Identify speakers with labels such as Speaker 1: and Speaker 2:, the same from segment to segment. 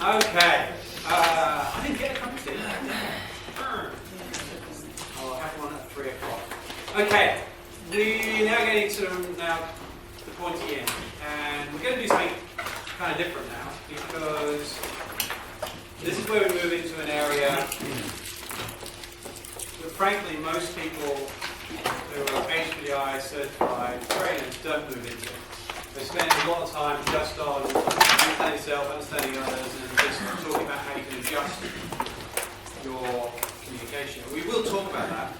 Speaker 1: Okay. I didn't get a cup of tea. I'll have one at 3 o'clock. Okay. We're now getting to the pointy end. And we're going to do something kind of different now, because this is where we move into an area that frankly most people who are HPI certified trainers don't move into. They spend a lot of time just on understanding yourself, understanding others, and just talking about how you can adjust your communication. We will talk about that,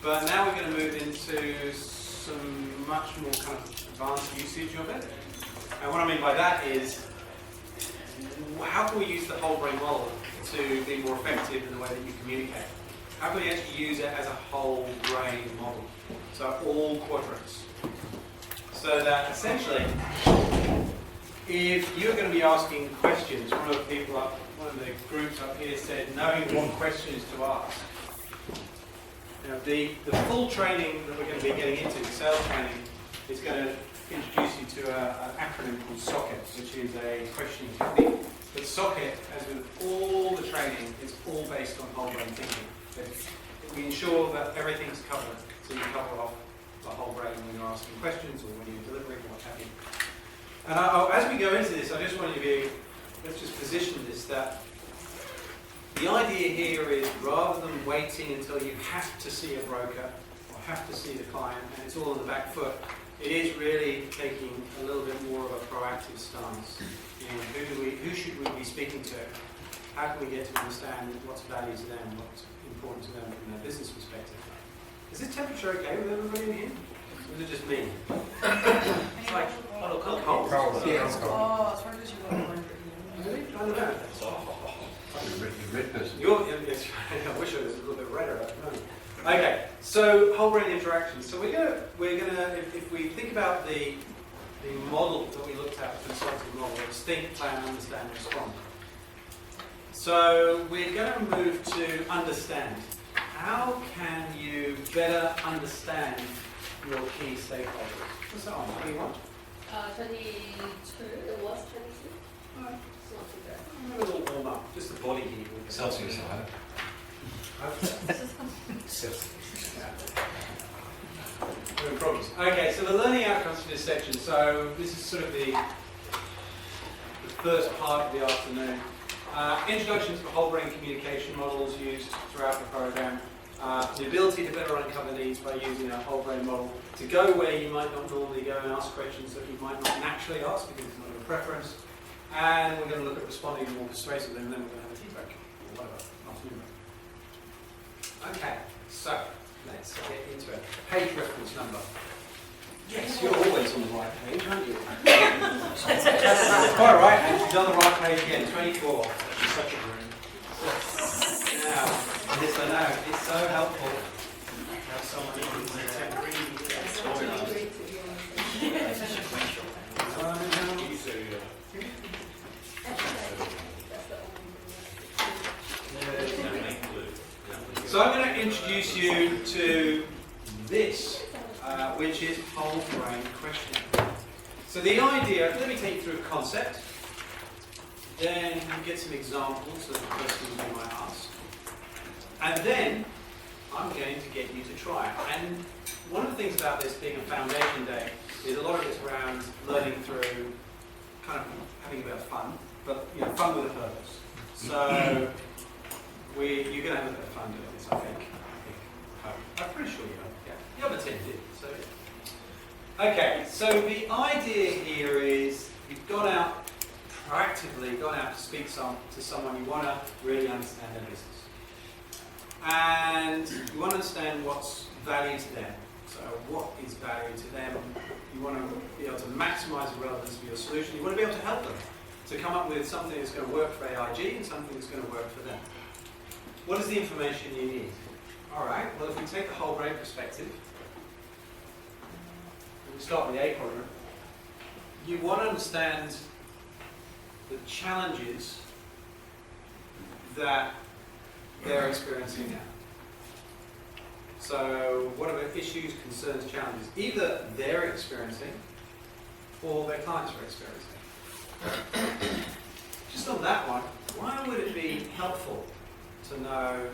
Speaker 1: but now we're going to move into some much more kind of advanced usage of it. And what I mean by that is, how can we use the whole brain model to be more effective in the way that you communicate? How can we actually use it as a whole brain model? So all quadrants. So that essentially, if you're going to be asking questions, one of the groups up here said knowing what questions to ask. You know, the full training that we're going to be getting into, the sales training, is going to introduce you to an acronym called SOCKET, which is a questioning technique. But SOCKET, as with all the training, is all based on whole brain thinking. We ensure that everything's covered, so you cover off the whole brain when you're asking questions or when you're delivering or what have you. And as we go into this, I just want you to be, let's just position this, that the idea here is rather than waiting until you have to see a broker or have to see the client and it's all on the back foot, it is really taking a little bit more of a proactive stance in who should we be speaking to, how can we get to understand what's value to them, what's important to them from their business perspective. Is this temperature okay with everybody in here? Or is it just me? It's like cold.
Speaker 2: Yeah, it's cold.
Speaker 3: Oh, it's probably because you've got 100.
Speaker 1: Really? I don't know.
Speaker 2: Red person.
Speaker 1: I wish I was a little bit redder. I don't know. Okay, so whole brain interactions. So we're gonna if we think about the model that we looked at, the consulting model, it's think, plan, understand, respond. So we're going to move to understand. How can you better understand your key stakeholders? What's that on? 21?
Speaker 4: 22. It was 22.
Speaker 1: Right.
Speaker 4: It's not too bad.
Speaker 1: A little warm up. Just the body heat.
Speaker 2: Celsius higher.
Speaker 1: No problems. Okay, so the learning outcomes for this section. So this is sort of the first part of the afternoon. Introduction to whole brain communication models used throughout the program. The ability to better uncover needs by using a whole brain model to go where you might not normally go and ask questions that you might not naturally ask because it's not your preference. And we're going to look at responding more persuasively, and then we're going to have a tea break or whatever, afternoon break. Okay, so let's get into it. Page reference number. Yes, you're always on the right page, aren't you? Quite right, and she's on the right page again, 24. She's such a groom. Now, yes, I know, it's so helpful to have someone who can So I'm going to introduce you to this, which is whole brain questioning. So the idea, let me take you through a concept, then you get some examples of the questions you might ask, and then I'm going to get you to try it. And one of the things about this being a foundation day is a lot of it's around learning through kind of having a bit of fun, but fun with a purpose. So you're going to have a bit of fun doing this, I think. I'm pretty sure you have. Yeah. The other 10 did. So. Okay, so the idea here is you've proactively gone out to speak to someone you want to really understand their business. And you want to understand what's value to them. So what is value to them? You want to be able to maximize the relevance of your solution. You want to be able to help them to come up with something that's going to work for AIG and something that's going to work for them. What is the information you need? All right, well, if we take the whole brain perspective, we start with the A quadrant, you want to understand the challenges that they're experiencing now. So what are the issues, concerns, challenges? Either they're experiencing or their clients are experiencing. just on that one, why would it be helpful to know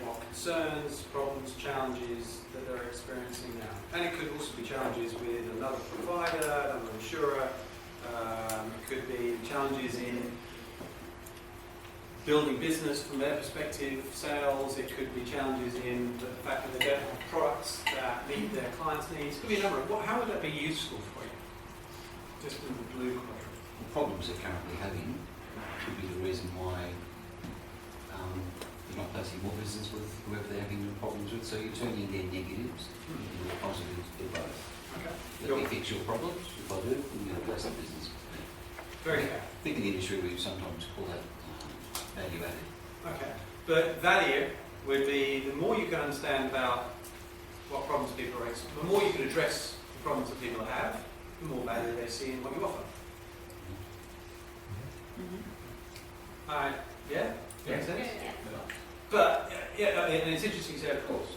Speaker 1: what concerns, problems, challenges that they're experiencing now? And it could also be challenges with another provider, another insurer. It could be challenges in building business from their perspective, sales. It could be challenges in the fact that they don't have products that meet their clients' needs. It could be a number of. How would that be useful for you? Just in the blue quadrant.
Speaker 2: The problems they're currently having could be the reason why you're not placing more business with whoever they're having problems with. So you're turning their negatives into a positive for both.
Speaker 1: Okay.
Speaker 2: Let me fix your problems. If I do, I'm going to place the business.
Speaker 1: Very fair.
Speaker 2: I think in the industry we sometimes call that value added.
Speaker 1: Okay. But value would be the more you can understand about what problems people are experiencing, the more you can address the problems that people have, the more value they see in what you offer. Yeah? Makes sense?
Speaker 4: Yeah.
Speaker 1: But, and it's interesting to say, of course.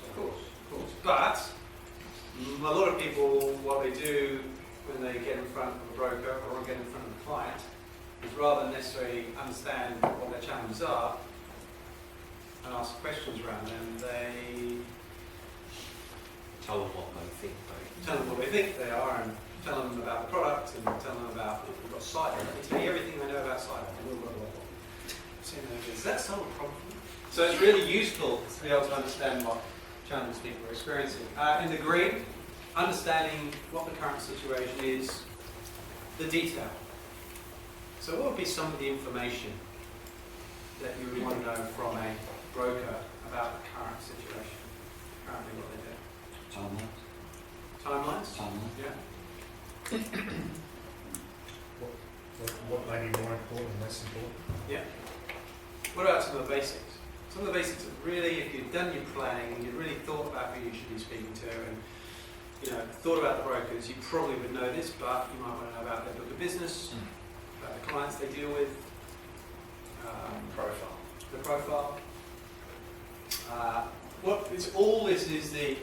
Speaker 1: But, a lot of people, what they do when they get in front of a broker or get in front of a client is rather than necessarily understand what their challenges are and ask questions around them, they
Speaker 3: Tell them what they think
Speaker 1: tell them what they think they are and tell them about the product and tell them about, if we've got cyber, let me tell you everything I know about cyber. So, does that solve a problem? So it's really useful to be able to understand what challenges people are experiencing. In the green, understanding what the current situation is, the detail. So what would be some of the information that you would want to know from a broker about the current situation, currently what they're doing?
Speaker 2: Timelines?
Speaker 1: Timelines?
Speaker 2: Timeline?
Speaker 1: Yeah.
Speaker 5: What may be more important and less important?
Speaker 1: Yeah. What about some of the basics? Some of the basics that really, if you've done your planning and you've really thought about who you should be speaking to and thought about the brokers, you probably would know this, but you might want to know about their book of business, about the clients they deal with,
Speaker 3: profile.
Speaker 1: the profile. All this is the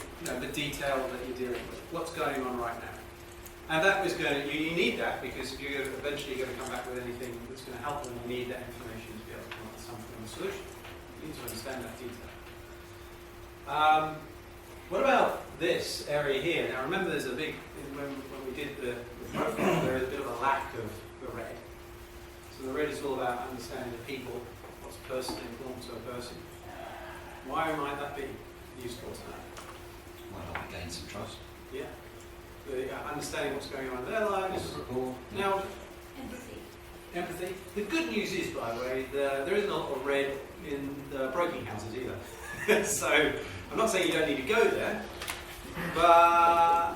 Speaker 1: detail that you're dealing with. What's going on right now? And that was going to, you need that because if you're eventually going to come back with anything that's going to help them, you need that information to be able to come up with some form of solution. You need to understand that detail. What about this area here? Now remember there's a big, when we did the profile, there is a bit of a lack of the red. So the red is all about understanding the people, what's personally important to a person. Why might that be useful to know?
Speaker 2: Might help gain some trust.
Speaker 1: Yeah. Understanding what's going on in their lives.
Speaker 2: Rapport.
Speaker 1: Now,
Speaker 4: Empathy.
Speaker 1: empathy. The good news is, by the way, there isn't a lot of red in the broking houses either. So, I'm not saying you don't need to go there, but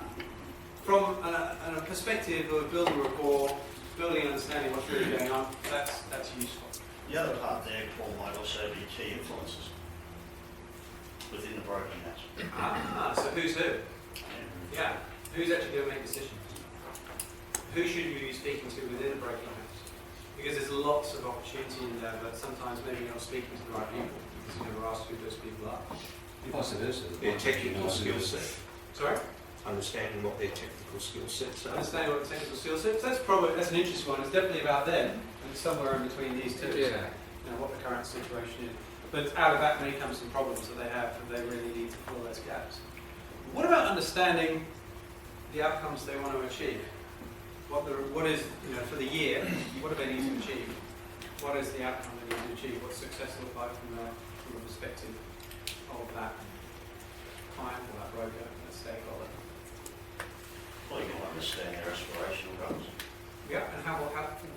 Speaker 1: from a perspective of building rapport, building and understanding what's really going on, that's useful.
Speaker 6: The other part there, Paul, might also be key influences within the broking house.
Speaker 1: So who's who? Yeah. Who's actually going to make decisions? Who should you be speaking to within a broking house? Because there's lots of opportunity in there, but sometimes maybe you're not speaking to the right people because you never asked who those people are.
Speaker 2: Vice versa.
Speaker 3: Their technical skill set.
Speaker 1: Sorry?
Speaker 3: Understanding what their technical skill sets are.
Speaker 1: Understanding what the technical skill sets. That's an interesting one. It's definitely about them, and it's somewhere in between these two.
Speaker 3: Yeah.
Speaker 1: What the current situation is. But out of that may come some problems that they have, and they really need to fill those gaps. What about understanding the outcomes they want to achieve? What is for the year? What do they need to achieve? What is the outcome they need to achieve? What's success look like from the perspective of that client or that broker, that stakeholder?
Speaker 6: Well, you can understand their aspirational goals.
Speaker 1: Yeah, and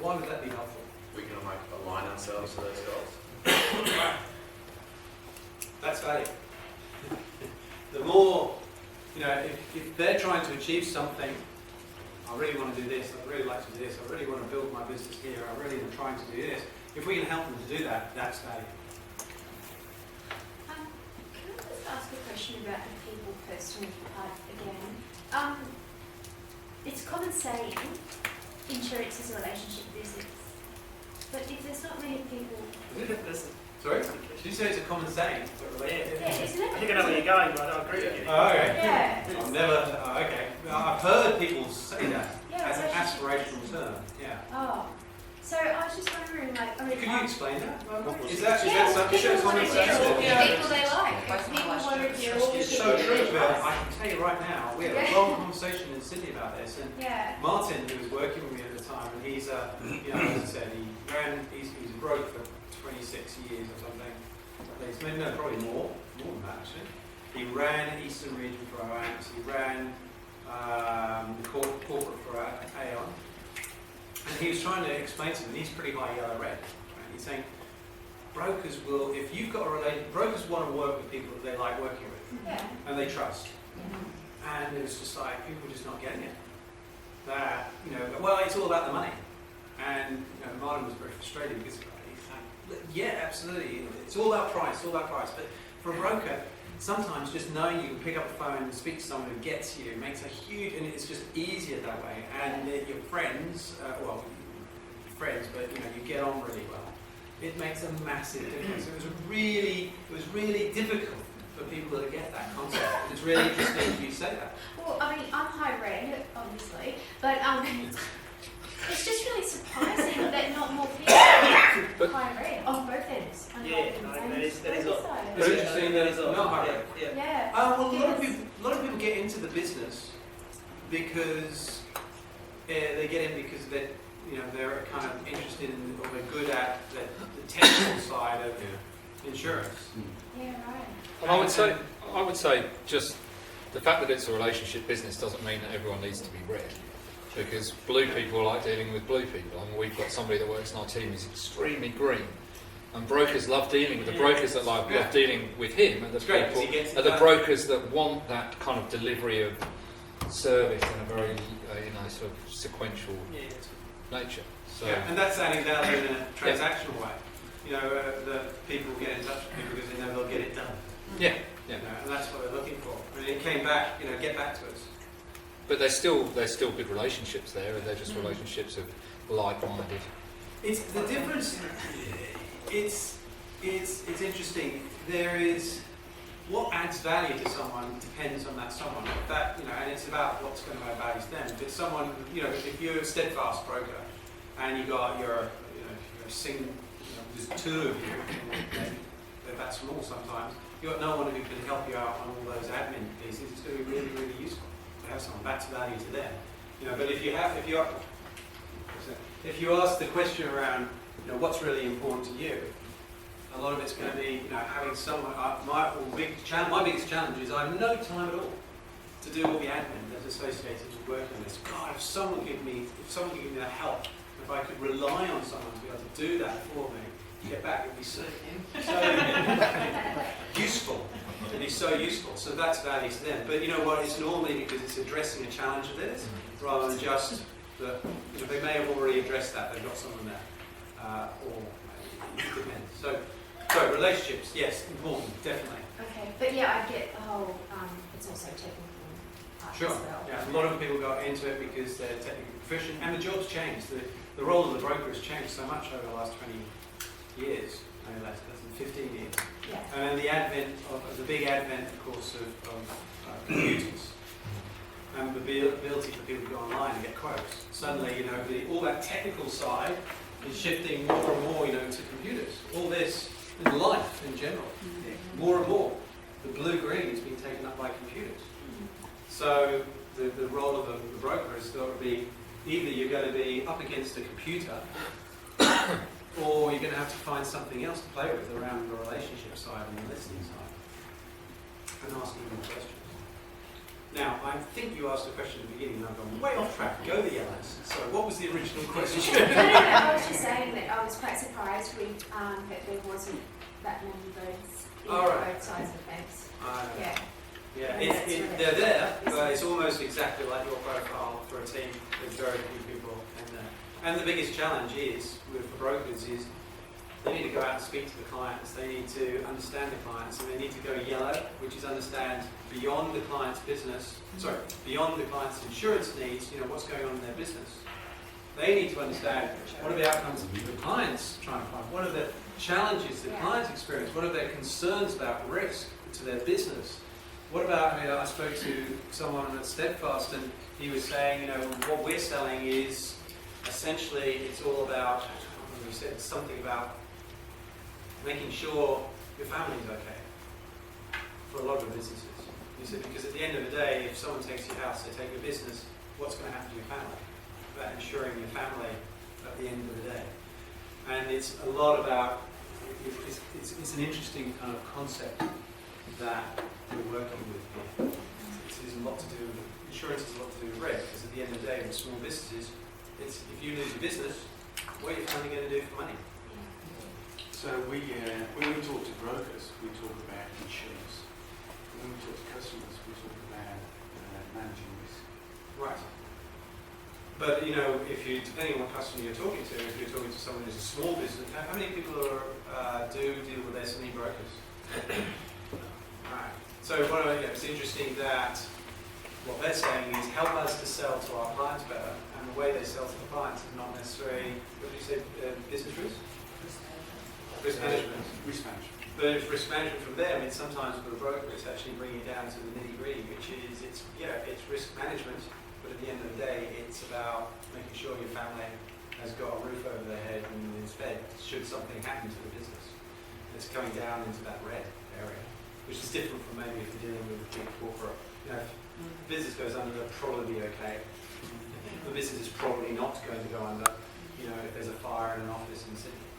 Speaker 1: why would that be helpful?
Speaker 3: We're going to align ourselves to those goals.
Speaker 1: That's value. The more, if they're trying to achieve something, I really want to do this, I'd really like to do this, I really want to build my business here, I really am trying to do this. If we can help them to do that, that's value.
Speaker 7: Can I just ask a question about the people person part again? It's common saying, insurance is a relationship business. But if there's not many people...
Speaker 1: Sorry? Did you say it's a common saying?
Speaker 7: Yeah, isn't it?
Speaker 5: I think I know where you're going, but I don't agree with you.
Speaker 1: Oh, okay.
Speaker 7: Yeah.
Speaker 1: I've never... okay. I've heard people say that
Speaker 7: Yeah,
Speaker 1: as an
Speaker 7: relationship
Speaker 1: aspirational
Speaker 7: business.
Speaker 1: term. Yeah.
Speaker 7: Oh. So I was just wondering, like, I mean,
Speaker 1: Could you explain that? Is
Speaker 7: yeah,
Speaker 1: that something
Speaker 7: people want
Speaker 1: common
Speaker 7: to
Speaker 1: sense?
Speaker 7: deal with
Speaker 1: Yeah.
Speaker 7: people they like. People want to deal with
Speaker 1: It's
Speaker 7: people
Speaker 1: so
Speaker 7: they
Speaker 1: true, but
Speaker 7: trust.
Speaker 1: I can tell you right now, we had a
Speaker 7: Yeah.
Speaker 1: long conversation in Sydney about this, and
Speaker 7: Yeah.
Speaker 1: Martin, who was working with me at the time, and he's as I said, he was broke for 26 years or something. At least, maybe no, probably more than that actually. He ran Eastern Region for AMPS, he ran corporate for Aon, and he was trying to explain to them, he's pretty high yellow red. Right? He's saying, brokers will, if you've got a relationship, brokers want to work with people that they like working with,
Speaker 7: Yeah.
Speaker 1: and they trust. And it was just like, people were just not getting it. That, well, it's all about the money. And, Martin was very frustrated because he's like, yeah, absolutely, it's all about price, But for a broker, sometimes just knowing you can pick up the phone and speak to someone who gets you makes a huge, and it's just easier that way. And your friends, but you get on really well. It makes a massive difference. It was really difficult for people to get that concept. It's really interesting you say that.
Speaker 7: Well, I mean, I'm high red, obviously, but it's just really surprising that not more people are high red on both ends. On
Speaker 5: Yeah,
Speaker 7: both
Speaker 5: no,
Speaker 7: ends.
Speaker 5: that is
Speaker 7: Both
Speaker 5: odd.
Speaker 7: sides.
Speaker 1: It's interesting that it's not high red.
Speaker 5: Yeah.
Speaker 7: Yeah.
Speaker 1: Well, a lot
Speaker 7: Yes.
Speaker 1: of people get into the business because they get in because they're kind of interested in, or they're good at the technical side of insurance.
Speaker 7: Yeah, right.
Speaker 8: And I would say just the fact that it's a relationship business doesn't mean that everyone needs to be red. Because blue people like dealing with blue people. I mean, we've got somebody that works in our team who's extremely green. And brokers love dealing with the brokers that love dealing with him, and the
Speaker 1: great, 'cause he
Speaker 8: people
Speaker 1: gets
Speaker 8: are the
Speaker 1: that.
Speaker 8: brokers that want that kind of delivery of service in a very sort of sequential nature. So
Speaker 1: And that's adding value in a transactional way. The people get in touch with people because they know they'll get it done.
Speaker 8: yeah.
Speaker 1: And that's what they're looking for. And it came back, get back to us.
Speaker 8: But there's still good relationships there, and they're just relationships of like-minded.
Speaker 1: It's the difference. It's interesting. There is what adds value to someone depends on that someone. And it's about what's going to add value to them. If it's someone, if you're a steadfast broker, and you're single, there's two of you, that's small sometimes. You've got no one who can help you out on all those admin pieces. It's going to be really, really useful to have someone. That's value to them. But if you ask the question around, what's really important to you, a lot of it's going to be, having someone. My biggest challenge is I have no time at all to do all the admin that's associated with working on this. God, if someone could give me that help, if I could rely on someone to be able to do that for me, get back, it'd be so useful. It'd be so useful. So that's value to them. But you know what? It's normally because it's addressing a challenge of theirs, rather than just that. They may have already addressed that. They've got someone there, or it depends. So relationships, yes, important, definitely.
Speaker 7: Okay, but yeah, I get the whole, it's also technical part
Speaker 1: Sure.
Speaker 7: as well.
Speaker 1: Yeah, a lot of people got into it because they're technically proficient, and the job's changed. The role of the broker has changed so much over the last 20 years, maybe less than 15 years.
Speaker 7: Yeah.
Speaker 1: And the big advent, of course, of computers, and the ability for people to go online and get quotes. Suddenly, all that technical side is shifting more and more, to computers. All this in life in general, more and more, the blue-green is being taken up by computers. So the role of the broker is got to be either you're going to be up against a computer, or you're going to have to find something else to play with around the relationship side and the listening side, and asking more questions. Now, I think you asked a question at the beginning, and I've gone way off track. Go the yellows. So, what was the original question?
Speaker 7: No, I was just saying that I was quite surprised that there wasn't that many votes in both sides of the fence. Yeah.
Speaker 1: Yeah, they're there, but it's almost exactly like your profile for a team. There's very few people in there. And the biggest challenge for brokers is they need to go out and speak to the clients. They need to understand the clients, and they need to go yellow, which is understand beyond the client's beyond the client's insurance needs, what's going on in their business. They need to understand what are the outcomes that the client's trying to find, what are the challenges the clients experience, what are their concerns about risk to their business. What about, I spoke to someone at Steadfast, and he was saying, what we're selling is essentially it's all about, you said something about making sure your family's okay for a lot of businesses. You said because at the end of the day, if someone takes your house, they take your business, what's going to happen to your family? About ensuring your family at the end of the day. And it's a lot about, it's an interesting kind of concept that we're working with here. It's a lot to do with, insurance has a lot to do with risk, because at the end of the day, with small businesses, it's if you lose your business, what are your family going to do for money?
Speaker 9: So when we talk to brokers, we talk about insurance. When we talk to customers, we talk about managing risk.
Speaker 1: Right. But you know, if you depending on what customer you're talking to, if you're talking to someone who's a small business, how many people do deal with SME brokers? Right. So it's interesting that what they're saying is help us to sell to our clients better, and the way they sell to the clients is not necessarily, what did you say, business risk? Risk management.
Speaker 9: Risk management.
Speaker 1: But if risk management from them, it's sometimes for the broker, it's actually bringing it down to the nitty-gritty, which is, it's risk management, but at the end of the day, it's about making sure your family has got a roof over their head and is fed should something happen to the business. It's coming down into that red area, which is different from maybe if you're dealing with a big corporate. You know, if the business goes under, they'll probably be okay. The business is probably not going to go under, you know, if there's a fire in an office in Sydney.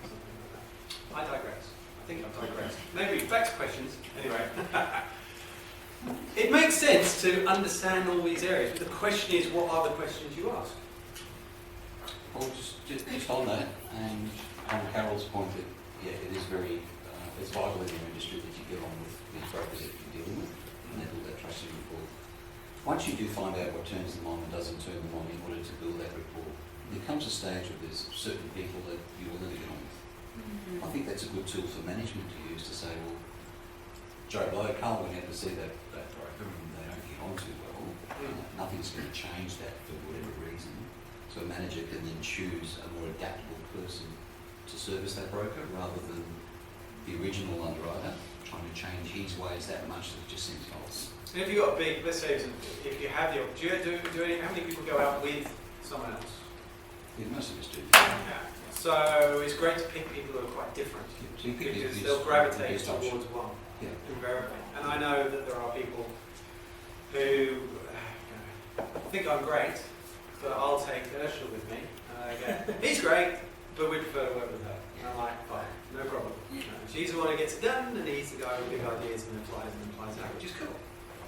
Speaker 1: Something like that. I digress. I think I've digressed. Maybe back to questions. Anyway. It makes sense to understand all these areas, but the question is, what are the questions you ask?
Speaker 2: Well, just on that, and on Carol's point that, yeah, it is very, it's vital in your industry that you get on with these brokers that you're dealing with, and they build that trust in rapport. Once you do find out what turns them on and doesn't turn them on in order to build that rapport, there comes a stage where there's certain people that you will never get on with. I think that's a good tool for management to use to say, well, Joe Blow, Carl went out to see that broker and they don't get on too well. Nothing's going to change that for whatever reason. So a manager can then choose a more adaptable person to service that broker rather than the original underwriter trying to change his ways that much that it just seems false.
Speaker 1: And if you've got a big, let's say, if you have the, how many people go out with someone else?
Speaker 2: Yeah, most of us do.
Speaker 1: Yeah. So it's great to pick people who are quite different,
Speaker 2: So you pick
Speaker 1: because
Speaker 2: these-
Speaker 1: they'll gravitate
Speaker 2: these options.
Speaker 1: towards one,
Speaker 2: Yeah.
Speaker 1: invariably. And I know that there are people who think I'm great, but I'll take Ursula with me. He's great, but we prefer to work with her. And I'm like, fine, no problem. She's the one who gets it done, and he's the guy with big ideas and applies out, which is cool.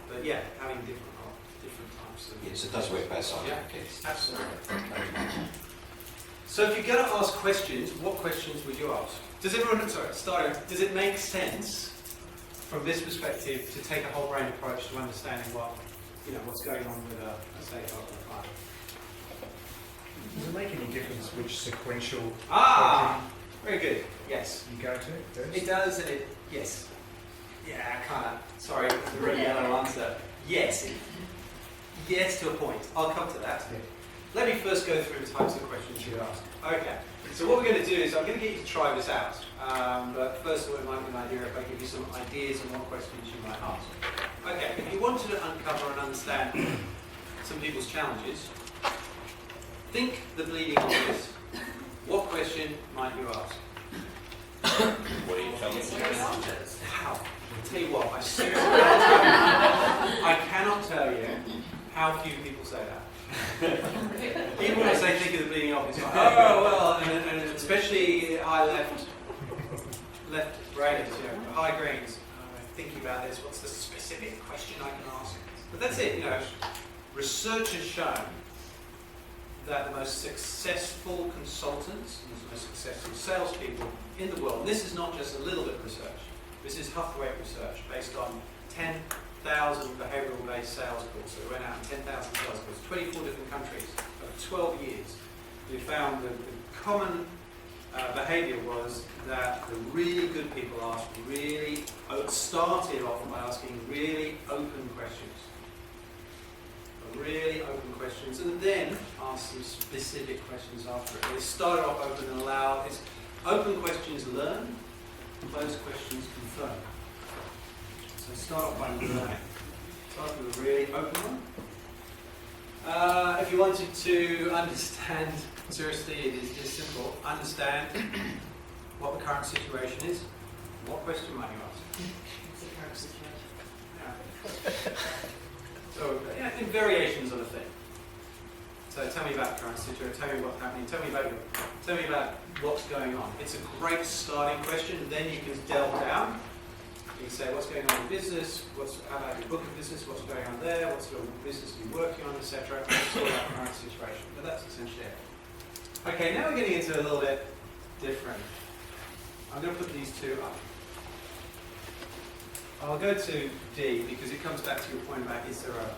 Speaker 1: But yeah, having different types of...
Speaker 2: Yes, it does work both sides.
Speaker 1: Yeah,
Speaker 2: Yes.
Speaker 1: absolutely. So if you're going to ask questions, what questions would you ask? Does it make sense from this perspective to take a whole brain approach to understanding what's going on with a stakeholder or a client?
Speaker 5: Does it make any difference which sequential
Speaker 1: Very good. Yes.
Speaker 5: you go to first?
Speaker 1: It does, and yes. Yeah, kind of. Sorry, it's a really yellow answer. Yes. Yes, to a point. I'll come to that.
Speaker 5: Yeah.
Speaker 1: Let me first go through the types of questions you ask. Okay. So what we're going to do is I'm going to get you to try this out. But first of all, it might be an idea if I give you some ideas on what questions you might ask. Okay. If you wanted to uncover and understand some people's challenges, think the bleeding obvious. What question might you ask?
Speaker 6: What are you telling me?
Speaker 1: How? I'll tell you what, I seriously cannot tell you. I cannot tell you how few people say that. Even when I say think of the bleeding off, it's like, oh, well, and especially I left graders, high greens, thinking about this, what's the specific question I can ask? But that's it, research has shown that the most successful consultants and the most successful salespeople in the world, and this is not just a little bit of research, this is Huthwaite research based on 10,000 behavioural-based sales calls. So we went out in 10,000 sales calls, 24 different countries, over 12 years. We found that the common behaviour was that the really good people started off by asking really open questions. Really open questions, and then ask some specific questions after it. They started off open and allow open questions learn, closed questions confirm. So start off by learning. Start with a really open one, If you wanted to understand, seriously, it is this simple. Understand what the current situation is. What question might you ask?
Speaker 4: It's the current situation.
Speaker 1: Yeah. So, in variations of a thing. So, tell me about the current situation. Tell me what's happening. Tell me about what's going on. It's a great starting question. Then you can delve down. You can say what's going on in business. How about your book of business? What's going on there? What sort of business are you working on, etc. It's all about the current situation. But that's essentially it. Okay, now we're getting into a little bit different. I'm going to put these two up. I'll go to D because it comes back to your point about is there a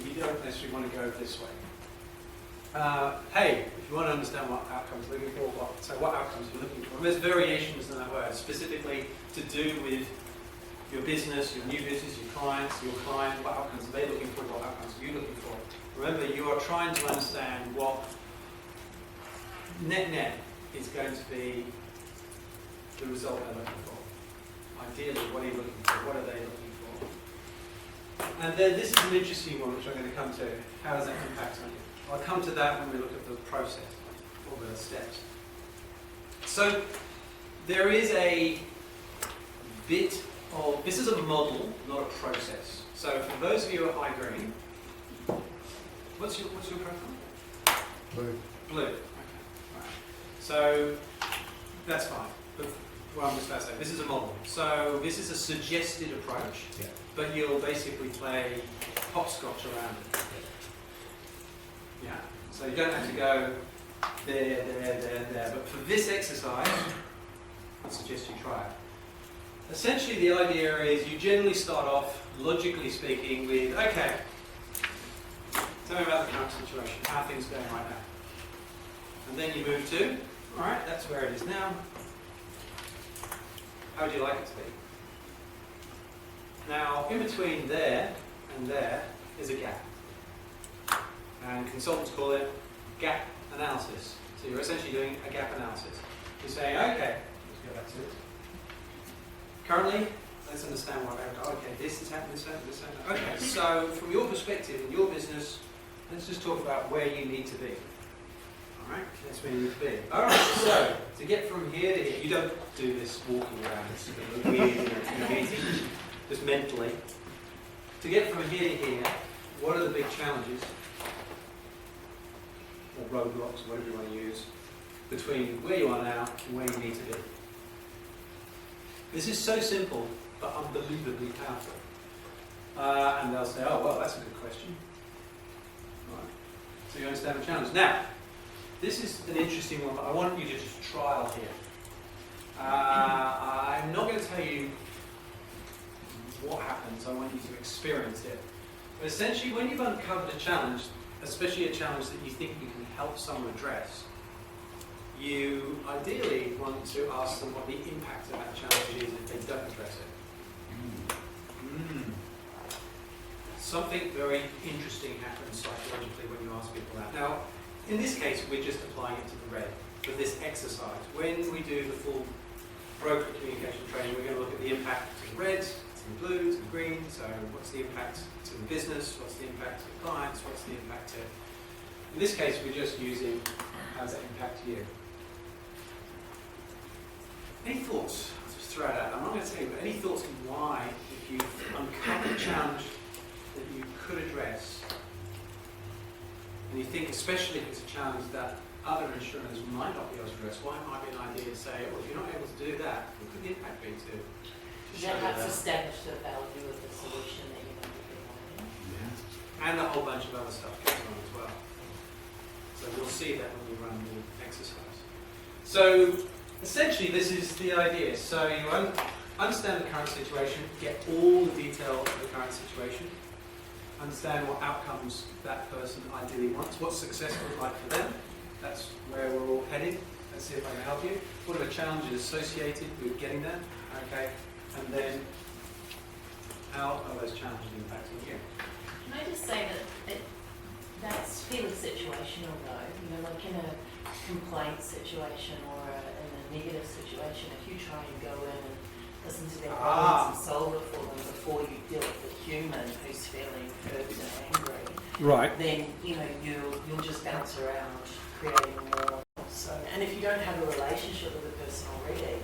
Speaker 1: you don't necessarily want to go this way. Hey, if you want to understand what outcomes you're looking for, what outcomes you're looking for. And there's variations in that word, specifically to do with your business, your new business, your clients, your client, what outcomes are they looking for, what outcomes are you looking for. Remember, you are trying to understand what net is going to be the result they're looking for. Ideally, what are you looking for? What are they looking for? And then this is an interesting one, which I'm going to come to. How does that impact on you? I'll come to that when we look at the process, or the steps. So, there is a bit of, this is a model, not a process. So, for those of you at High Green, what's your preference?
Speaker 5: Blue.
Speaker 1: Blue. Okay. Right. So, that's fine. But what I'm just about to say, this is a model. So, this is a suggested approach,
Speaker 5: Yeah.
Speaker 1: but you'll basically play hopscotch around it. Yeah. So you don't have to go there. But for this exercise, I suggest you try it. Essentially, the idea is you generally start off, logically speaking, with, okay, tell me about the current situation, how are things going right now? And then you move to, all right, that's where it is now. How would you like it to be? Now, in between there and there is a gap. And consultants call it gap analysis. So you're essentially doing a gap analysis. You're saying, okay, let's go back to it. Currently, let's understand what happened. Okay, this is happening, this happened, this happened. Okay, so from your perspective, in your business, let's just talk about where you need to be. All right, that's where you need to be. All right, so to get from here to here, you don't do this walking around. It's a bit weird in a meeting, just mentally. To get from here to here, what are the big challenges? Or roadblocks, whatever you want to use, between where you are now and where you need to be. This is so simple, but unbelievably powerful. And they'll say, oh, well, that's a good question. Right. So you understand the challenge. Now, this is an interesting one. I want you to just trial here. I'm not going to tell you what happens. I want you to experience it. But essentially, when you've uncovered a challenge, especially a challenge that you think you can help someone address, you ideally want to ask them what the impact of that challenge is if they don't address it. Something very interesting happens psychologically when you ask people that. Now, in this case, we're just applying it to the red for this exercise. When we do the full broker communication training, we're going to look at the impact to the red, to the blue, to the green. So what's the impact to the business? What's the impact to the clients? What's the impact to... In this case, we're just using how does that impact you? Any thoughts? I'll just throw it out. I'm not going to tell you, but any thoughts on why, if you uncover a challenge that you could address, and you think, especially if it's a challenge that other insurers might not be able to address, why it might be an idea to say, well, if you're not able to do that, what could the impact be to show
Speaker 4: That
Speaker 1: that?
Speaker 4: helps establish the value of the solution that you're going to be providing.
Speaker 1: And a whole bunch of other stuff goes on as well. So we'll see that when we run the exercise. So essentially this is the idea. So you understand the current situation, get all the detail of the current situation, understand what outcomes that person ideally wants, what success looks like for them. That's where we're all headed. Let's see if I can help you. What are the challenges associated with getting there? Okay, and then how are those challenges impacting you?
Speaker 4: Can I just say that that's fairly situational though, you know, like in a complaint situation or in a negative situation, if you try and go in and listen to their problems and solve it for them before you deal with the human who's feeling hurt and angry,
Speaker 1: Right.
Speaker 4: then, you know, you'll just bounce around creating more. So, and if you don't have a relationship with the person already,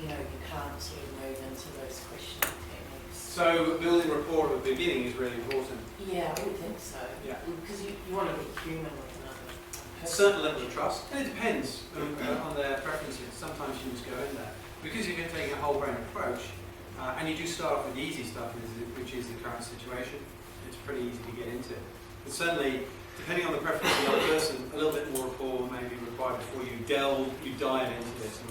Speaker 4: you know, you can't sort of move into those questioning techniques.
Speaker 1: So building rapport at the beginning is really important.
Speaker 4: Yeah, I would think so.
Speaker 1: Yeah.
Speaker 4: Because you want to be human with another
Speaker 1: A
Speaker 4: person.
Speaker 1: certain level of trust, and it depends on their preferences. Sometimes you just go in there. Because you're taking a whole brain approach, and you do start off with the easy stuff, which is the current situation, it's pretty easy to get into. But certainly, depending on the preference of the other person, a little bit more rapport may be required before you dive into this. And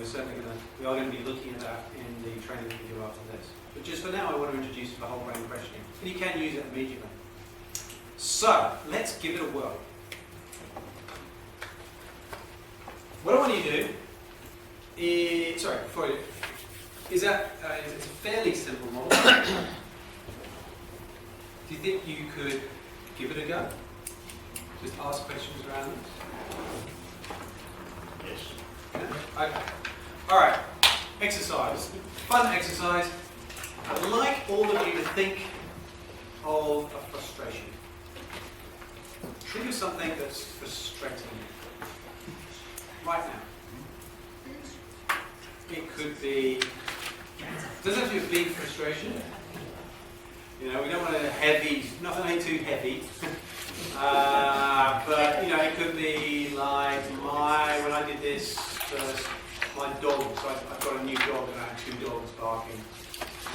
Speaker 1: we are going to be looking at that in the training that we do after this. But just for now, I want to introduce you to the whole brain questioning. And you can use it immediately. So, let's give it a whirl. What I want you to do is, it's a fairly simple model. Do you think you could give it a go? Just ask questions around this?
Speaker 6: Yes.
Speaker 1: Yeah? Okay. Alright. Exercise. Fun exercise. I'd like all of you to think of a frustration. Think of something that's frustrating you. Right now. It could be, doesn't have to be a big frustration. You know, we don't want a heavy, nothing too heavy. But, you know, it could be like when I did this first, my dog, so I've got a new dog and I had 2 dogs barking.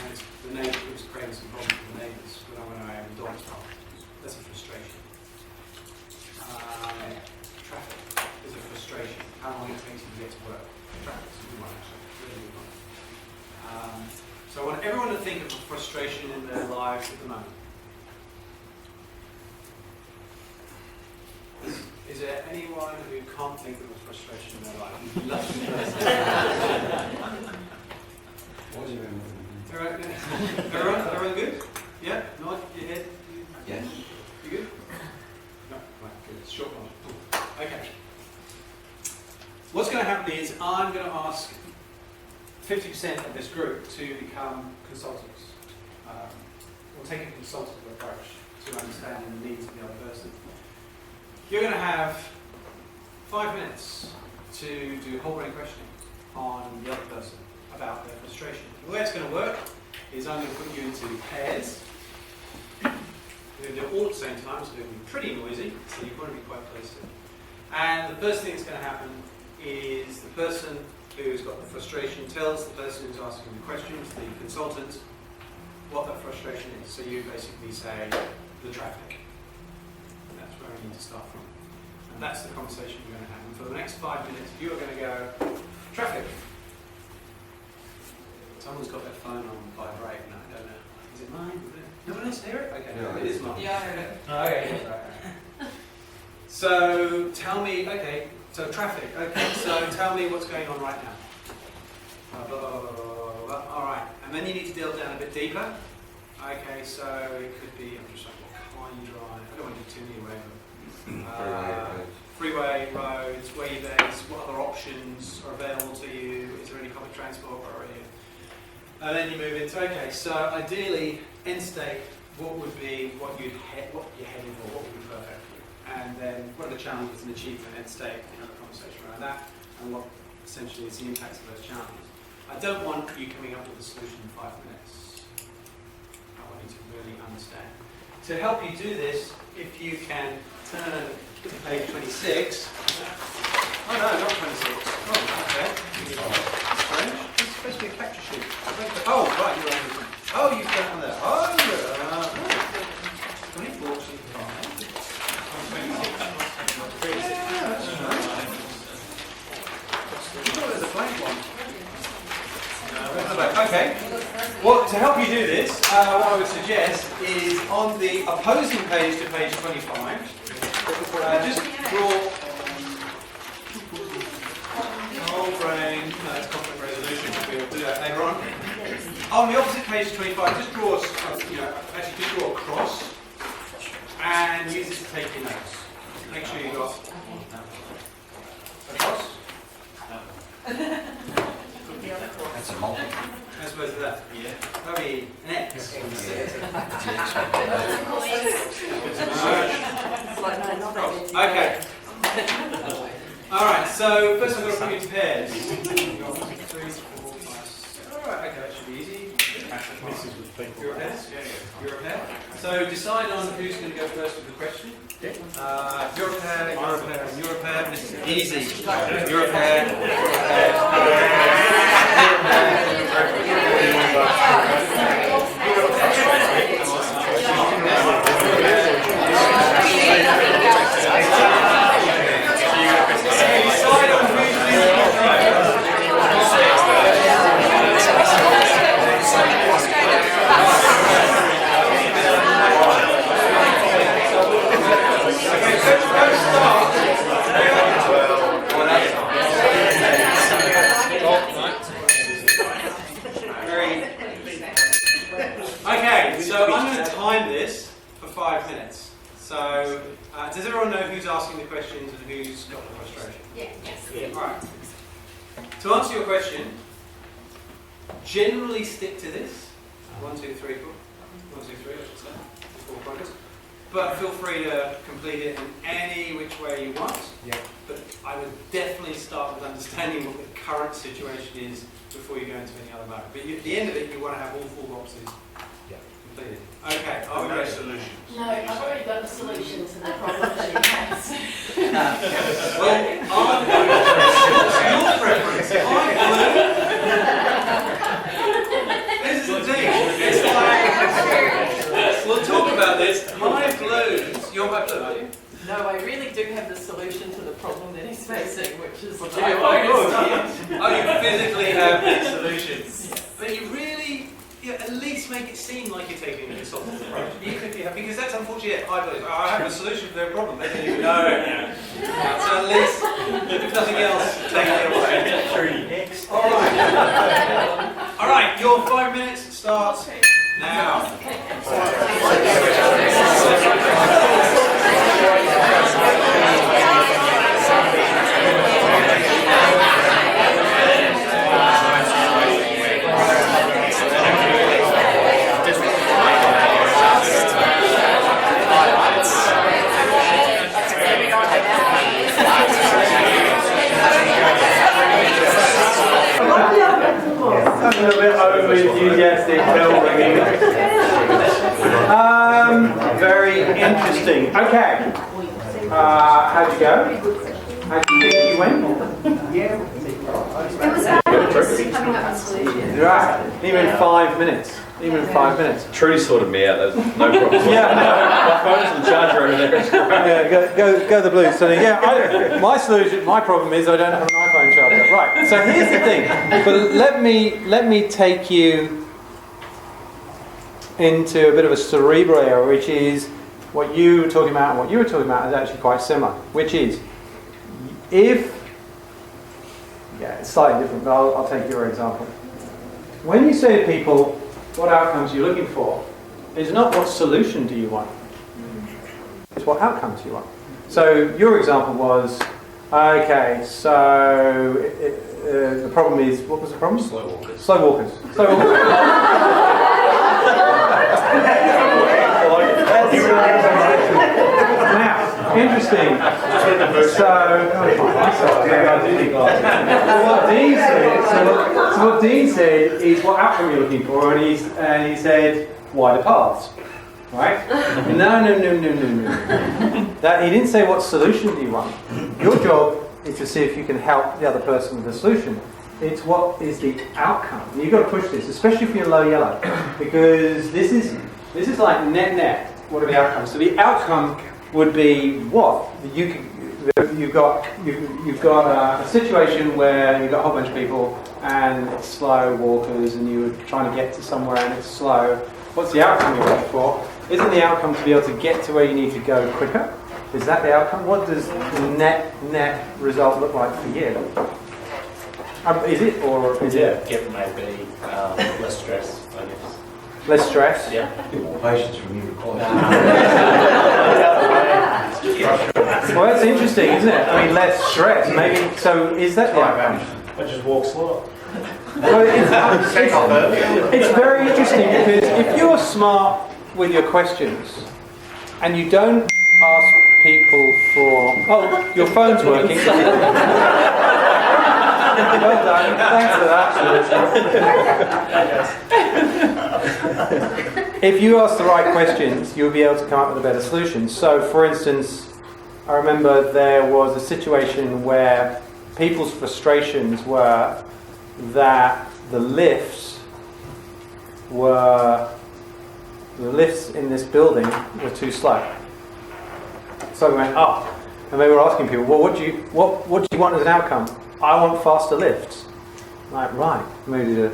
Speaker 1: And the neighbour was creating some problems with the neighbours when I had the dogs barking. That's a frustration. Traffic is a frustration. How long it takes you to get to work. Traffic is a good one, actually. Really good one. So I want everyone to think of a frustration in their lives at the moment. Is there anyone who can't think of a frustration in their life? Lucky person.
Speaker 2: What was your
Speaker 1: Everyone good? Yeah? Nod your head?
Speaker 2: Yes.
Speaker 1: You good? No? Right, good. It's a short one. Okay. What's going to happen is I'm going to ask 50% of this group to become consultants. We'll take a consultative approach to understanding the needs of the other person. You're going to have 5 minutes to do whole brain questioning on the other person about their frustration. The way it's going to work is I'm going to put you into pairs. We're going to do it all at the same time, so it'll be pretty noisy, so you've got to be quite close to it. And the first thing that's going to happen is the person who's got the frustration tells the person who's asking the questions, the consultant, what that frustration is. So you basically say, the traffic. And that's where we need to start from. And that's the conversation we're going to have. And for the next 5 minutes, you are going to go, traffic. Someone's got their phone on vibrate, and I don't know. Is it mine? No one else hear it? Okay,
Speaker 2: Yeah,
Speaker 1: it is mine.
Speaker 4: Yeah, I heard it.
Speaker 1: Okay, right. So tell me, okay, so traffic. Okay, so tell me what's going on right now. Blah, blah, blah, blah, blah, blah. All right, and then you need to delve down a bit deeper. Okay, so it could be, I'm just like, what car you drive? I don't want to do too many away. Freeway, roads, where you base, what other options are available to you? Is there any public transport where are you? And then you move into, okay, so ideally, end state, what would be what you're heading for, what would be perfect for you? And then what are the challenges and achievement end state, you know, the conversation around that, and what essentially is the impact of those challenges. I don't want you coming up with a solution in 5 minutes. I want you to really understand. To help you do this, if you can turn to page 26. Oh no, not 26. Oh, okay. Strange. It's supposed to be a capture sheet. Oh, right, you're on. Oh, you've got it on there. Oh, 24, 25. 26. Yeah, that's right. You thought there was a blank one. Okay. Well, to help you do this, what I would suggest is on the opposing page to page 25, just draw whole brain, no, it's conflict resolution, we'll do that later on. On the opposite page to 25, just draw, just draw a cross and use it to take your notes. Make sure you got a cross.
Speaker 2: That's a multi.
Speaker 1: I suppose that.
Speaker 3: Yeah.
Speaker 1: Probably an X. Okay. All right. So first I've got to put you in pairs. You've got 3, 4, 5, 6. All right. Okay, that should be easy. You're a pair. You're a pair. So decide on who's going to go first with the question. You're a pair. You're a pair. You're a pair. This is easy. You're a pair. Okay, so I'm going to time this for 5 minutes. So, does everyone know who's asking the questions and who's got the frustration?
Speaker 7: Yes.
Speaker 1: All right. To answer your question, generally stick to this. 1, 2, 3, 4. 1, 2, 3, I should say. 4 pointers. But feel free to complete it in any which way you want.
Speaker 5: Yeah.
Speaker 1: But I would definitely start with understanding what the current situation is before you go into any other mode. But at the end of it, you want to have all 4 boxes completed. Okay, are we
Speaker 3: No
Speaker 1: ready?
Speaker 3: solutions.
Speaker 4: No, I've already got the solution to the problem she has.
Speaker 1: Well, your preference. This is the thing. It's like, we'll talk about this. My blues. You're my blue, are you?
Speaker 10: No, I really do have the solution to the problem that he's facing, which is...
Speaker 1: Oh, you physically have the solution. But you really, at least make it seem like you're taking a consultative approach. Even if you have, because that's unfortunate. I believe I have a solution to their problem. They don't even know it yet. So at least, if nothing else, take it away. All right, your 5 minutes starts now.
Speaker 11: A little bit overly enthusiastic bell ringing. Very interesting. Okay. How'd you go? How do you think you went?
Speaker 7: It was about coming up with solutions.
Speaker 11: Right. Even 5 minutes. Even 5 minutes.
Speaker 12: Trudy sorted me out, there's no problem.
Speaker 11: Yeah,
Speaker 12: My phone's on the charger over there.
Speaker 11: Yeah, go the blues. So yeah, my solution, my problem is I don't have an iPhone charger. Right. So here's the thing. But let me take you into a bit of a cerebral area, which is what you were talking about and what you were talking about is actually quite similar. Which is, it's slightly different, but I'll take your example. When you say to people, what outcomes you're looking for, is not what solution do you want. It's what outcomes you want. So your example was, okay, so the problem is, what was the problem?
Speaker 3: Slow walkers.
Speaker 11: Slow walkers. Slow walkers. Now, interesting. So what Dean said is what outcome you're looking for, and he said wider paths, right? No. That he didn't say what solution do you want. Your job is to see if you can help the other person with the solution. It's what is the outcome. And you've got to push this, especially if you're low yellow, because this is like net. What are the outcomes? So the outcome would be what you've got a situation where you've got a whole bunch of people and it's slow walkers, and you're trying to get to somewhere and it's slow. What's the outcome you're looking for? Isn't the outcome to be able to get to where you need to go quicker? Is that the outcome? What does the net result look like for you? Is it, or is it?
Speaker 6: Get maybe less stress, I guess.
Speaker 11: Less stress?
Speaker 6: Yeah.
Speaker 12: More patience from you required.
Speaker 11: Well, that's interesting, isn't it? I mean, less stress. Maybe. So, is that the outcome?
Speaker 5: I just walk slower.
Speaker 11: Well, it's very interesting because if you're smart with your questions and you don't ask people for... Oh, your phone's working. Well done. Thanks for that. If you ask the right questions, you'll be able to come up with a better solution. So, for instance, I remember there was a situation where people's frustrations were that the lifts in this building were too slow. So we went up, and they were asking people, well, what do you want as an outcome? I want faster lifts. Like, right, maybe a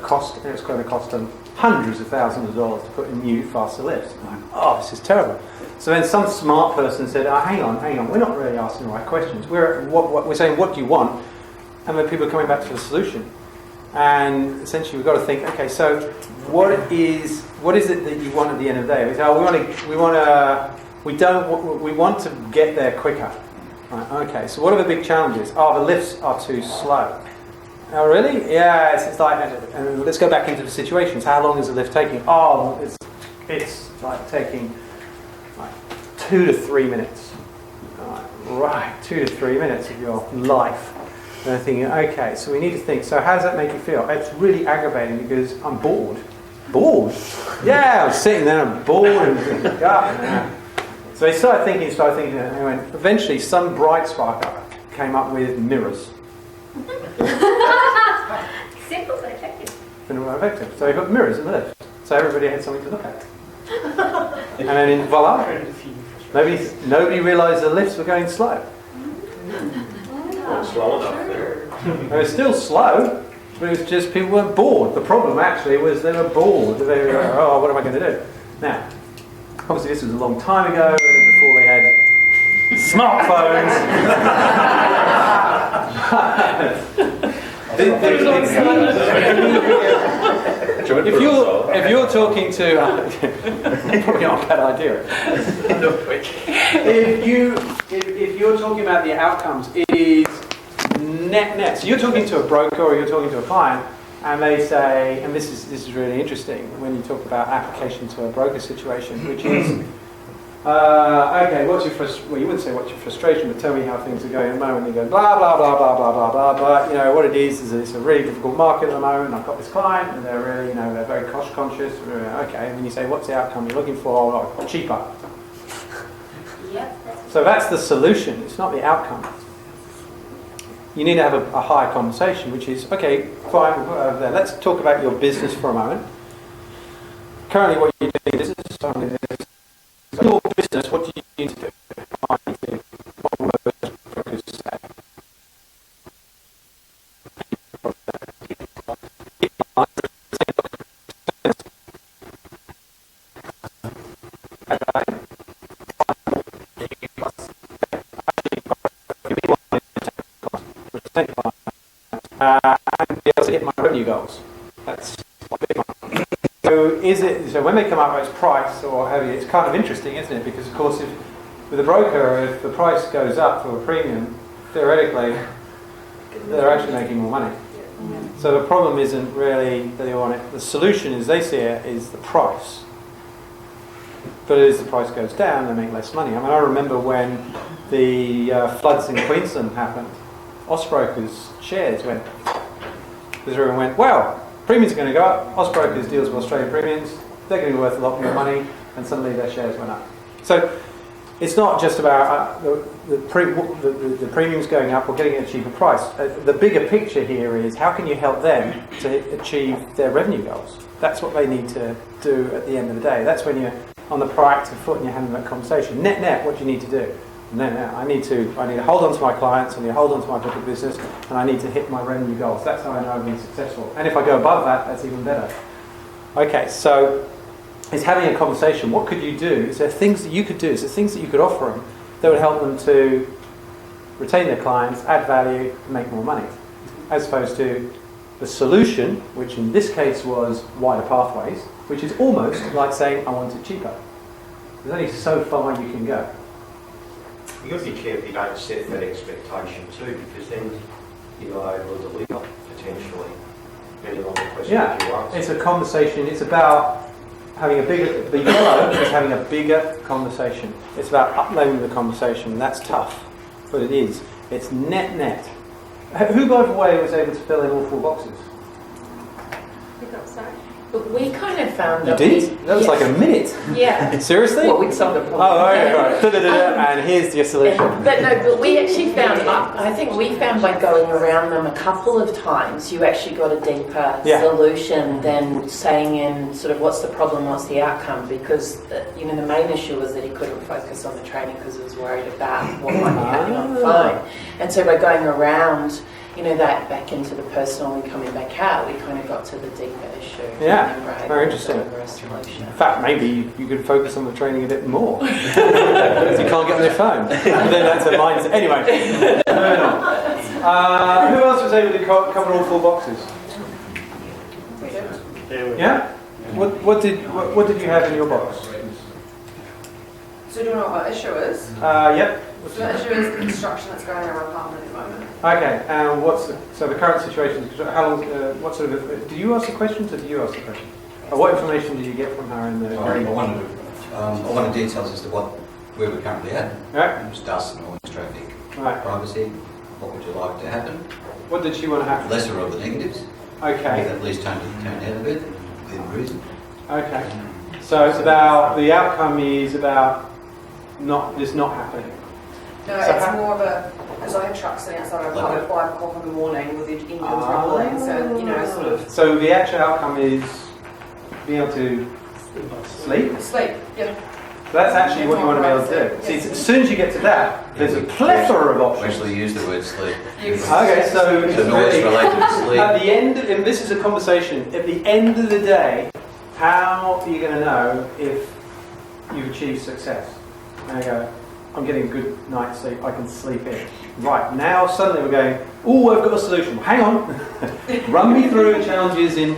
Speaker 11: cost. It's going to cost them hundreds of thousands of dollars to put in new, faster lifts. I'm like, oh, this is terrible. So then some smart person said, oh, hang on, we're not really asking the right questions. We're saying, what do you want? And then people are coming back to the solution. And essentially we've got to think, okay, so what is it that you want at the end of the day? We say, oh, we want to get there quicker. Right, okay, so what are the big challenges? Oh, the lifts are too slow. Oh, really? Yeah, it's like, and let's go back into the situations. How long is the lift taking? Oh, it's like taking 2 to 3 minutes. Right, 2 to 3 minutes of your life. And I'm thinking, okay, so we need to think, so how does that make you feel? It's really aggravating because I'm bored. Bored? Yeah, I'm sitting there, I'm bored. And so he started thinking, and he went, eventually some bright spark came up with mirrors.
Speaker 7: Simple but effective.
Speaker 11: Effective. So he put mirrors in the lift. So everybody had something to look at. And then voila, nobody realised the lifts were going slow.
Speaker 3: Not slow enough there.
Speaker 11: They were still slow, but it was just people weren't bored. The problem actually was they were bored. They were like, oh, what am I going to do? Now, obviously this was a long time ago, before they had smartphones. If you're talking to, probably not a bad idea. If you're talking about the outcomes, it is net. So you're talking to a broker or you're talking to a client, and they say, and this is really interesting when you talk about application to a broker situation, which is, okay, what's your frustration? Well, you wouldn't say what's your frustration, but tell me how things are going at the moment. And you go blah blah blah blah blah blah blah. But you know what it is it's a really difficult market at the moment. I've got this client, and they're really, they're very cost conscious. Okay, and then you say, what's the outcome you're looking for? Oh, cheaper.
Speaker 7: Yep.
Speaker 11: So that's the solution. It's not the outcome. You need to have a higher conversation, which is, okay, fine, we'll put it over there. Let's talk about your business for a moment. Currently what you do in business, your business, what do you need to do? What will most brokers say? And be able to hit my revenue goals. That's my big one. So when they come up with price or heavy, it's kind of interesting, isn't it? Because of course, with a broker, if the price goes up for a premium, theoretically, they're actually making more money. So the problem isn't really that they want it. The solution, as they see it, is the price. But as the price goes down, they make less money. I mean, I remember when the floods in Queensland happened, Austbrokers shares went, because everyone went, well, premiums are going to go up, Austbrokers deals with Australian premiums, they're going to be worth a lot more money, and suddenly their shares went up. So it's not just about the premiums going up or getting a cheaper price. The bigger picture here is how can you help them to achieve their revenue goals? That's what they need to do at the end of the day. That's when you're on the proactive foot and you're having that conversation. Net, what do you need to do? No, I need to hold on to my clients, I need to hold on to my book of business, and I need to hit my revenue goals. That's how I know I've been successful. And if I go above that, that's even better. Okay, so it's having a conversation. What could you do? Is there things that you could do? Is there things that you could offer them that would help them to retain their clients, add value, and make more money? As opposed to the solution, which in this case was wider pathways, which is almost like saying, I want it cheaper. There's only so far you can go.
Speaker 12: You've got to be careful you don't set that expectation too, because then
Speaker 3: yellow or the legal, potentially, depending on the question
Speaker 11: Yeah,
Speaker 3: you ask.
Speaker 11: it's a conversation. It's about having a bigger. The yellow is having a bigger conversation. It's about uploading the conversation. That's tough, but it is. It's net. Who, by the way, was able to fill in all 4 boxes?
Speaker 10: But we kind of found
Speaker 11: You
Speaker 10: that
Speaker 11: did? That was like a minute.
Speaker 10: Yeah.
Speaker 11: Seriously?
Speaker 10: Well, we'd solved the problem.
Speaker 11: Oh, okay, right. Da-da-da-da, and here's your solution.
Speaker 10: But we actually found, I think we found by going around them a couple of times, you actually got a deeper solution than saying in sort of what's the problem, what's the outcome, because the main issue was that he couldn't focus on the training because he was worried about what might be happening on the phone. And so by going around, that back into the personal and coming back out, we kind of got to the deeper issue.
Speaker 11: Yeah,
Speaker 10: and then we're able
Speaker 11: very
Speaker 10: to
Speaker 11: interesting.
Speaker 10: deliver a solution.
Speaker 11: In fact, maybe you could focus on the training a bit more. Because you can't get on their phone. And then that's a mindset. Anyway, moving on. Who else was able to cover all 4 boxes? Yeah? What did you have in your box?
Speaker 10: So do you know what my issue is?
Speaker 11: Yep.
Speaker 10: So the issue is the construction that's going on in our apartment at the moment.
Speaker 11: Okay, and so the current situation, how long, what sort of, did you ask the questions or did you ask the question? Or what information did you get from her in the...
Speaker 2: I wanted details as to where we're currently at.
Speaker 11: Right.
Speaker 2: It was dust, noise, traffic,
Speaker 11: Right.
Speaker 2: privacy. What would you like to happen?
Speaker 11: What did she want to happen?
Speaker 2: Lesser of the negatives.
Speaker 11: Okay.
Speaker 2: At least tone down a bit, within reason.
Speaker 11: Okay. So it's about, the outcome is about this not happening.
Speaker 10: No,
Speaker 11: So
Speaker 10: it's more of a, because I had trucks sitting outside our apartment at 5 o'clock in the morning with the engines rumbling, so, sort of...
Speaker 11: So the actual outcome is being able to sleep?
Speaker 10: Sleep, yeah.
Speaker 11: So that's actually what you want to be able to do. See, as soon as you get to that, there's a plethora of
Speaker 2: We
Speaker 11: options.
Speaker 2: actually use the word sleep.
Speaker 11: Okay, so it's
Speaker 2: The noise
Speaker 11: really-
Speaker 2: related to sleep.
Speaker 11: At the end, and this is a conversation, at the end of the day, how are you going to know if you've achieved success? And I go, I'm getting a good night's sleep, I can sleep in. Right, now suddenly we're going, oh, I've got a solution. Hang on. Run me through the challenges in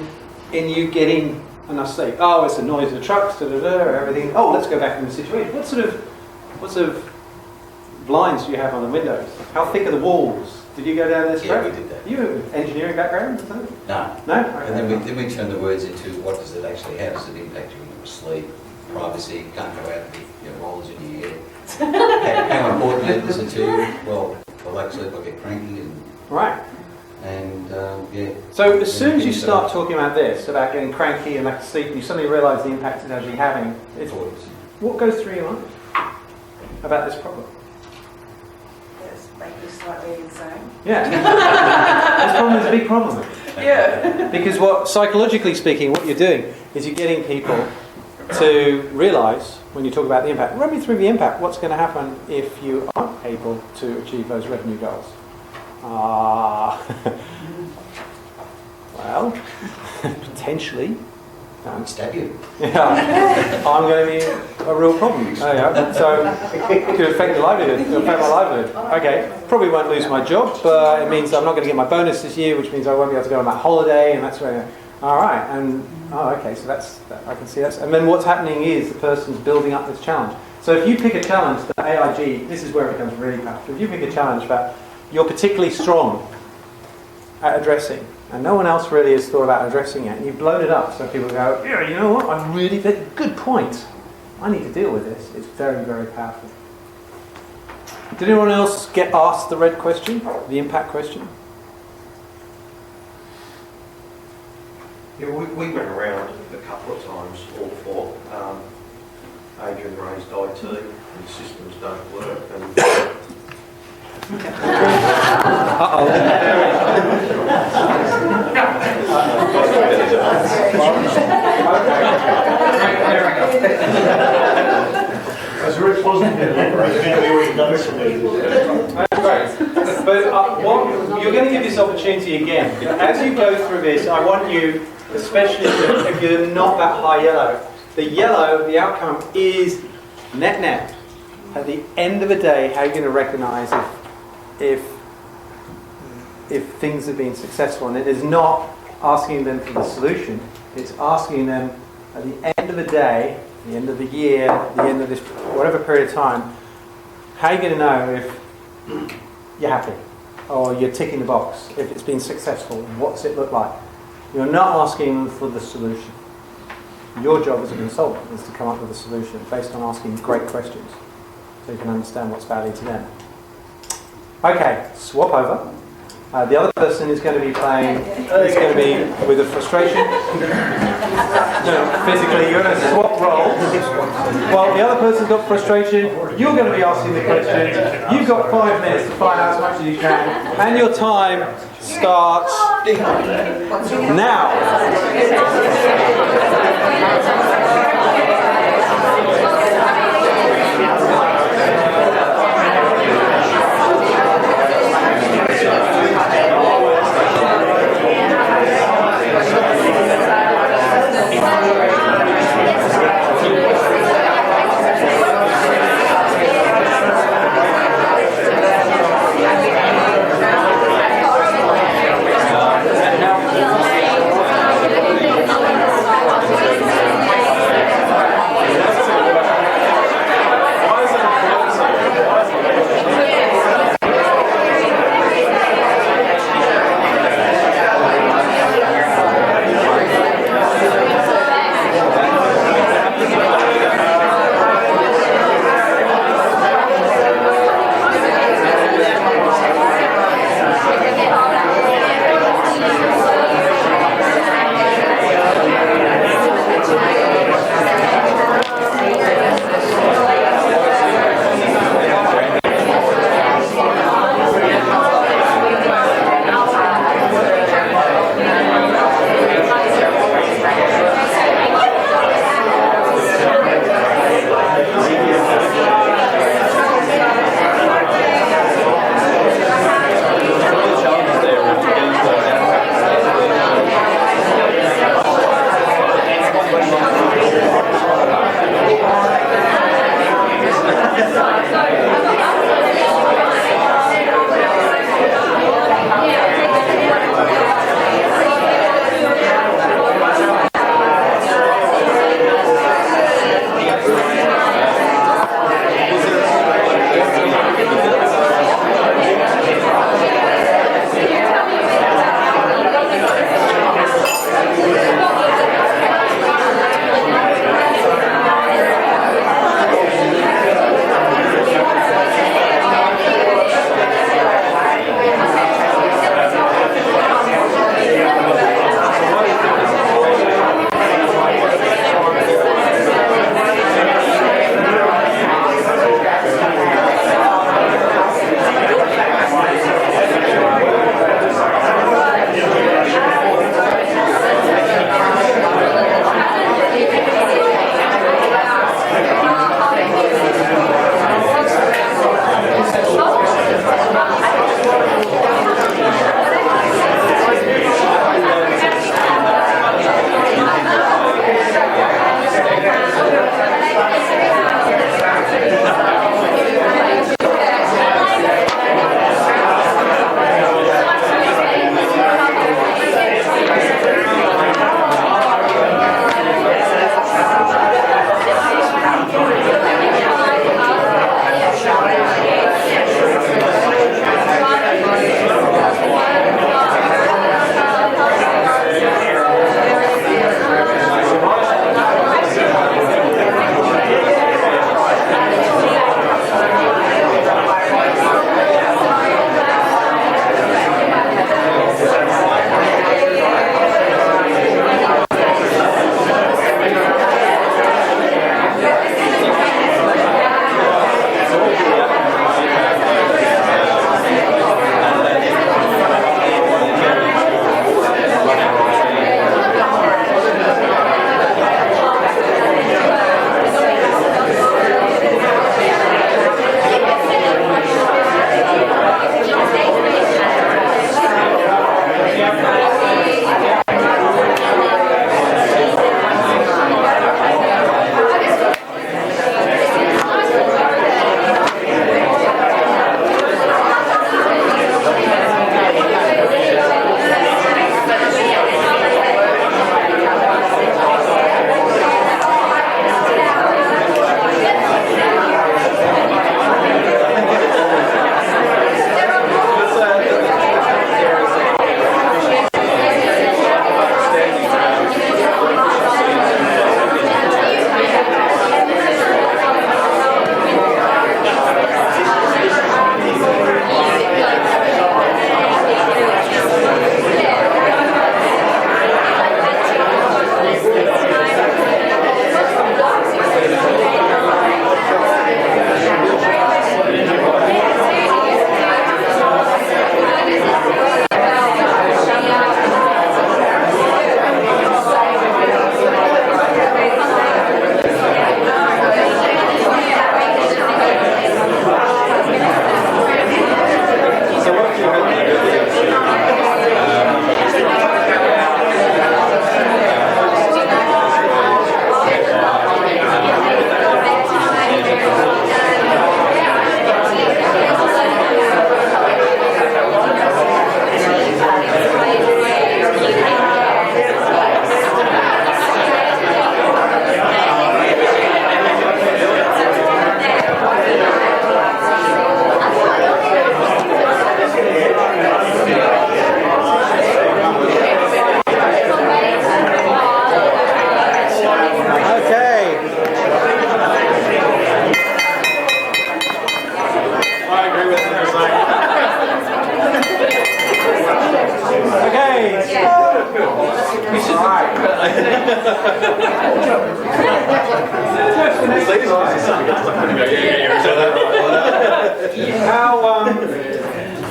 Speaker 11: you getting enough sleep. Oh, it's the noise of the trucks, everything. Oh, let's go back into the situation. What sort of blinds do you have on the windows? How thick are the walls? Did you go down this
Speaker 2: Yeah,
Speaker 11: road?
Speaker 2: we did that.
Speaker 11: You have an engineering background or something?
Speaker 2: No.
Speaker 11: No?
Speaker 2: And
Speaker 11: Okay.
Speaker 2: then we turn the words into what does it actually have? Does it impact you when you're asleep? Privacy, can't go out and get rollers in your head. How important it is to, well, I lack sleep, I get cranky
Speaker 11: Right.
Speaker 2: and yeah.
Speaker 11: So as soon as you start talking about this, about getting cranky and lack of sleep, you suddenly realise the impact it's actually having. What goes through your mind about this problem?
Speaker 10: Yes, make you slightly insane.
Speaker 11: Yeah. This problem is a big problem.
Speaker 10: Yeah.
Speaker 11: Because psychologically speaking, what you're doing is you're getting people to realise, when you talk about the impact, run me through the impact. What's going to happen if you aren't able to achieve those revenue goals? Well, potentially.
Speaker 2: Stab you.
Speaker 11: Yeah, I'm going to be a real problem. Oh, yeah. So it could affect the livelihood. It'll affect my livelihood. Okay, probably won't lose my job, but it means I'm not going to get my bonus this year, which means I won't be able to go on that holiday, and that's where. All right, and okay, so I can see that. And then what's happening is the person's building up this challenge. So if you pick a challenge that AIG, this is where it becomes really powerful. If you pick a challenge that you're particularly strong at addressing, and no one else really has thought about addressing it, and you've blown it up so people go, yeah, you know what, I'm really, good point. I need to deal with this. It's very, very powerful. Did anyone else get asked the red question, the impact question?
Speaker 3: Yeah, we went around a couple of times, all 4. Adrian raised IT, and systems don't work, and
Speaker 6: As Rick wasn't here, we already done solutions.
Speaker 11: That's great. But you're going to give this opportunity again. As you go through this, I want you, especially if you're not that high yellow, the yellow, the outcome is net. At the end of the day, how are you going to recognise if things have been successful? And it is not asking them for the solution, it's asking them at the end of the day, the end of the year, the end of this whatever period of time, how are you going to know if you're happy? or you're ticking the box. If it's been successful, what's it look like? You're not asking them for the solution. Your job as a consultant is to come up with a solution based on asking great questions, so you can understand what's value to them. Okay, swap over. The other person is going to be playing, is going to be with a frustration. No, physically, you're going to swap roles. While the other person's got frustration, you're going to be asking the questions. You've got 5 minutes to find out as much as you can, and your time starts now.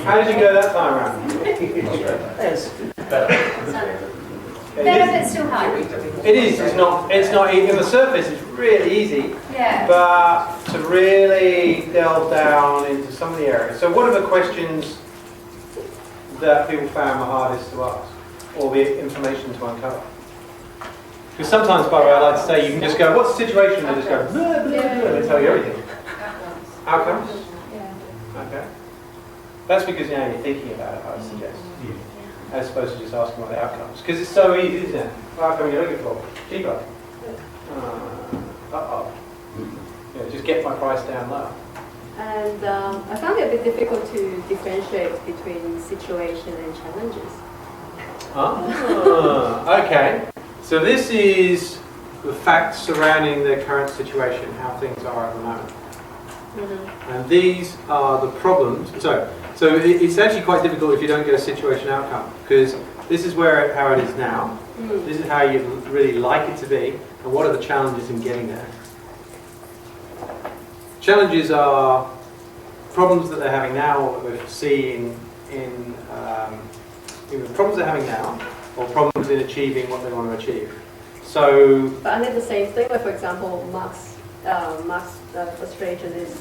Speaker 11: How did you go that time around?
Speaker 7: Better, but still hard.
Speaker 11: It is. It's not. On the surface, it's really easy.
Speaker 7: Yeah.
Speaker 11: But to really delve down into some of the areas. So, what are the questions that people found the hardest to ask, or the information to uncover? Because sometimes, by the way, I like to say you can just go, "What's the situation?" and just go, blah, blah, blah, and they tell you everything. Outcomes.
Speaker 7: Yeah.
Speaker 11: Okay. That's because now you're thinking about it, I would suggest, as opposed to just asking what the outcomes. Because it's so easy, isn't it? What outcome are you looking for? Cheaper. Yeah, just get my price down low.
Speaker 13: And I found it a bit difficult to differentiate between situation and challenges.
Speaker 11: Okay. So this is the facts surrounding the current situation, how things are at the moment.
Speaker 13: Mm-hmm.
Speaker 11: And these are the problems. So it's actually quite difficult if you don't get a situation outcome, because this is how it is now.
Speaker 13: Mm.
Speaker 11: This is how you really like it to be, and what are the challenges in getting there? Challenges are problems that they're having now, or that we see in either problems they're having now, or problems in achieving what they want to achieve. So,
Speaker 13: but I did the same thing. Like, for example, Mark's frustration is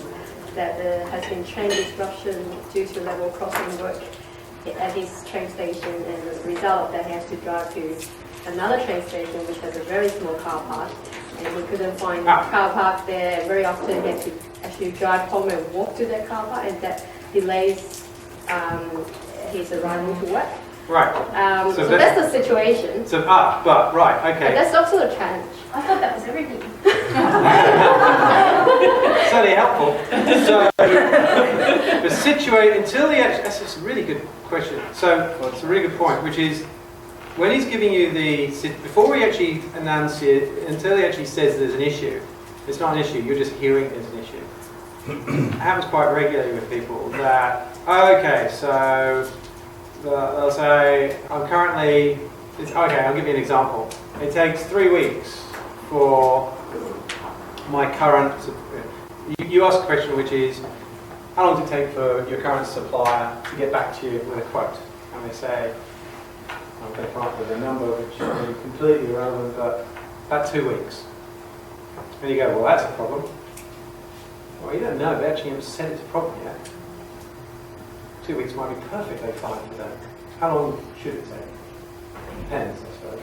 Speaker 13: that there has been train disruption due to level crossing work at his train station, and as a result of that, he has to drive to another train station which has a very small car park, and he couldn't find car park there. Very often, he had to actually drive home and walk to that car park, and that delays his arrival to work.
Speaker 11: right.
Speaker 13: So that's the situation.
Speaker 11: So, right, okay.
Speaker 13: But that's also a challenge.
Speaker 7: I thought that was everything.
Speaker 11: Certainly helpful. So, the situation until he actually, that's a really good question. So, it's a really good point, which is when he's giving you before he actually announces it, until he actually says there's an issue, it's not an issue, you're just hearing there's an issue. It happens quite regularly with people that, okay, so they'll say, okay, I'll give you an example. It takes 3 weeks for my current, you ask a question which is, how long does it take for your current supplier to get back to you with a quote? And they say, I'm going to come up with a number which is completely irrelevant, but about 2 weeks. And you go, well, that's a problem. Well, you don't know, they actually haven't said it's a problem yet. 2 weeks might be perfectly fine for them. How long should it take? Depends, I suppose.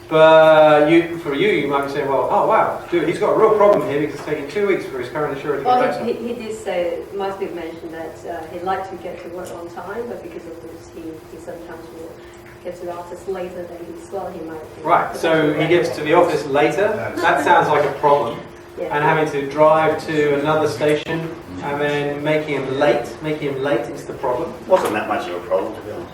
Speaker 11: But for you might be saying, well, oh wow, dude, he's got a real problem here because it's taking 2 weeks for his current insurer to get back to him.
Speaker 13: He did say, Mark did mention that he'd like to get to work on time, but because of this, he sometimes will get to the office later than he thought he might.
Speaker 11: Right, so he gets to the office later. That sounds like a problem.
Speaker 13: Yeah.
Speaker 11: And having to drive to another station and then making him late is the problem.
Speaker 6: Wasn't that much of a problem, to be honest.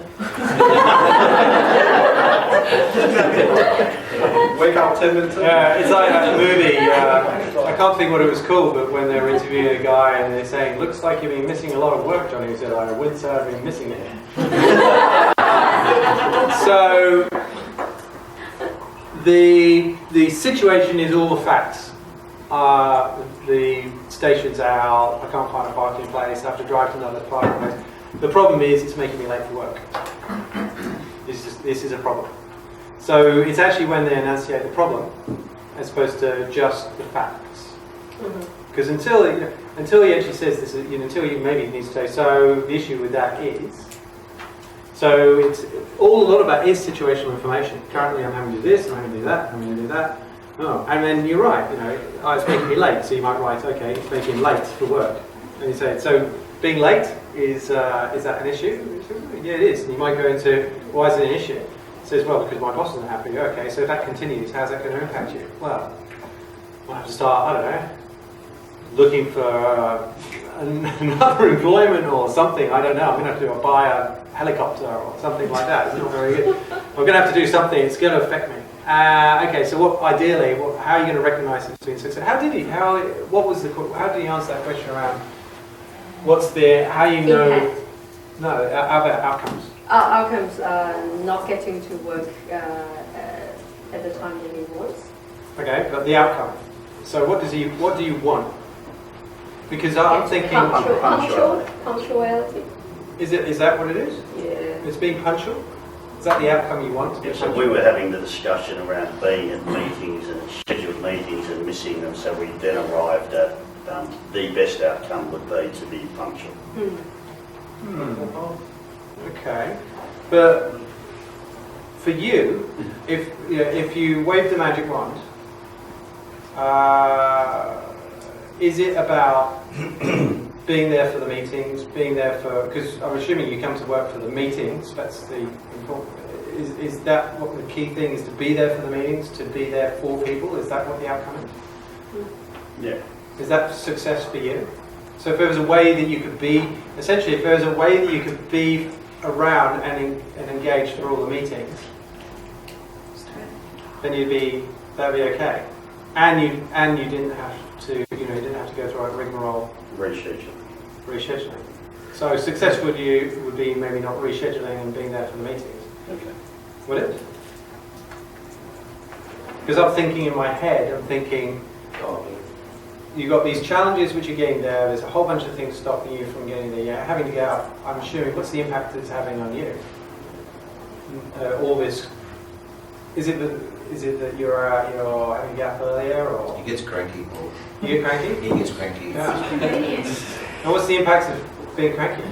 Speaker 3: Wake up 10 minutes.
Speaker 11: It's like that movie, I can't think what it was called, but when they were interviewing a guy and they're saying, looks like you've been missing a lot of work, Johnny. He said, I would say I've been missing it. So, the situation is all the facts. The station's out, I can't find a parking place, I have to drive to another parking place. The problem is it's making me late for work. This is a problem. So it's actually when they enunciate the problem as opposed to just the facts. Because until he actually says this, until he maybe needs to say, so the issue with that is, so it's all a lot about is situational information. Currently I'm having to do this, I'm having to do that, I'm having to do that. Oh, and then you're right, it's making me late, so you might write, okay, it's making him late for work. And you say, so being late, is that an issue? Yeah, it is. And you might go into, why is it an issue? It says, well, because my boss isn't happy. Okay, so if that continues, how's that going to impact you? Well, I have to start, I don't know, looking for another employment or something, I don't know. I'm going to have to buy a helicopter or something like that. It's not very good. I'm going to have to do something, it's going to affect me. Okay, so ideally, how are you going to recognise it between success? How did he answer that question around how you know,
Speaker 13: Impact.
Speaker 11: no, about outcomes.
Speaker 13: Outcomes are not getting to work at the time that he wants.
Speaker 11: Okay, but the outcome. So what do you want? Because I'm thinking,
Speaker 13: Punctuality.
Speaker 11: is that what it is?
Speaker 13: Yeah.
Speaker 11: It's being punctual? Is that the outcome you want? To be
Speaker 6: So
Speaker 11: punctual?
Speaker 6: we were having the discussion around being at meetings and scheduled meetings and missing them, so we then arrived at the best outcome would be to be punctual.
Speaker 11: Okay, but for you, if you wave the magic wand, is it about being there for the meetings, being there for, because I'm assuming you come to work for the meetings, that's the important, is that what the key thing is, to be there for the meetings, to be there for people? Is that what the outcome is?
Speaker 6: Yeah.
Speaker 11: Is that success for you? So if there was a way that you could be, essentially if there was a way that you could be around and engage through all the meetings, then that'd be okay. And you didn't have to, you didn't have to go through a rigmarole. Rescheduling. So success would be maybe not rescheduling and being there for the meetings.
Speaker 6: Okay.
Speaker 11: Would it? Because I'm thinking in my head, you've got these challenges which are getting there's a whole bunch of things stopping you from getting there. You're having to get up. I'm assuming, what's the impact it's having on you? All this, is it that you're having to get up earlier, or
Speaker 2: He gets cranky.
Speaker 11: you get cranky?
Speaker 2: He gets cranky.
Speaker 11: Yeah. And what's the impact of being cranky?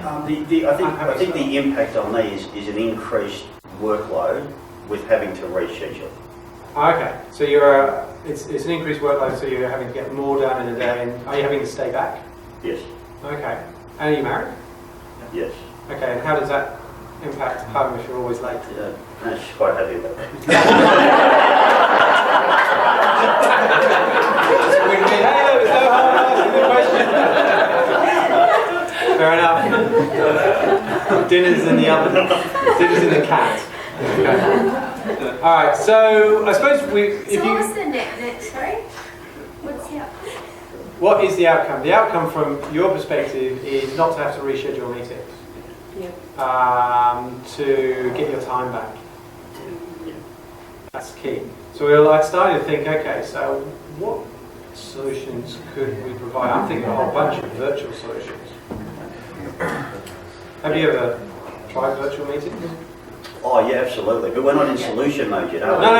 Speaker 6: I think the impact on me is an increased workload with having to reschedule.
Speaker 11: Okay, so it's an increased workload, so you're having to get more done in a day, and are you having to stay back?
Speaker 6: Yes.
Speaker 11: Okay. And are you married?
Speaker 6: Yes.
Speaker 11: Okay, and how does that impact home if you're always late?
Speaker 6: Yeah. No, she's quite happy about that. Fair enough. Dinner's in the oven. Dinner's in the cat. Okay. All right. So I suppose
Speaker 7: So what was the next? Sorry. What's the outcome?
Speaker 11: What is the outcome? The outcome from your perspective is not to have to reschedule meetings. To get your time back. That's key. So I started to think, okay, so what solutions could we provide? I'm thinking a whole bunch of virtual solutions. Have you ever tried virtual meetings?
Speaker 6: Oh yeah, absolutely. But we're not in solution mode yet, are we?
Speaker 11: No.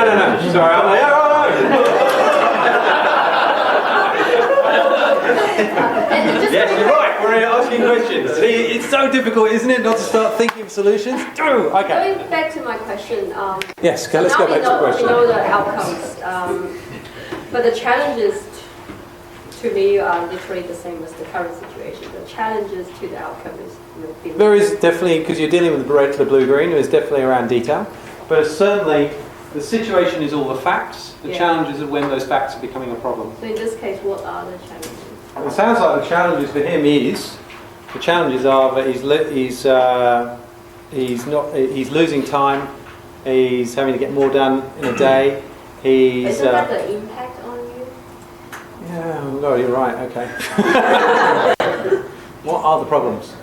Speaker 11: Sorry, I'm like, yes, you're right. We're asking questions. See, it's so difficult, isn't it, not to start thinking of solutions? Okay.
Speaker 13: Going back to my question.
Speaker 11: Yes, okay, let's go back to the question.
Speaker 13: We know the outcomes, but the challenges to me are literally the same as the current situation. The challenges to the outcome is
Speaker 11: there is definitely, because you're dealing with the red to the blue-green, there's definitely around detail. But certainly, the situation is all the facts. The challenges are when those facts are becoming a problem.
Speaker 13: So in this case, what are the challenges?
Speaker 11: It sounds like the challenges for him are that he's losing time. He's having to get more done in a day.
Speaker 13: Isn't that the impact on you?
Speaker 11: Yeah, no, you're right. Okay. What are the problems?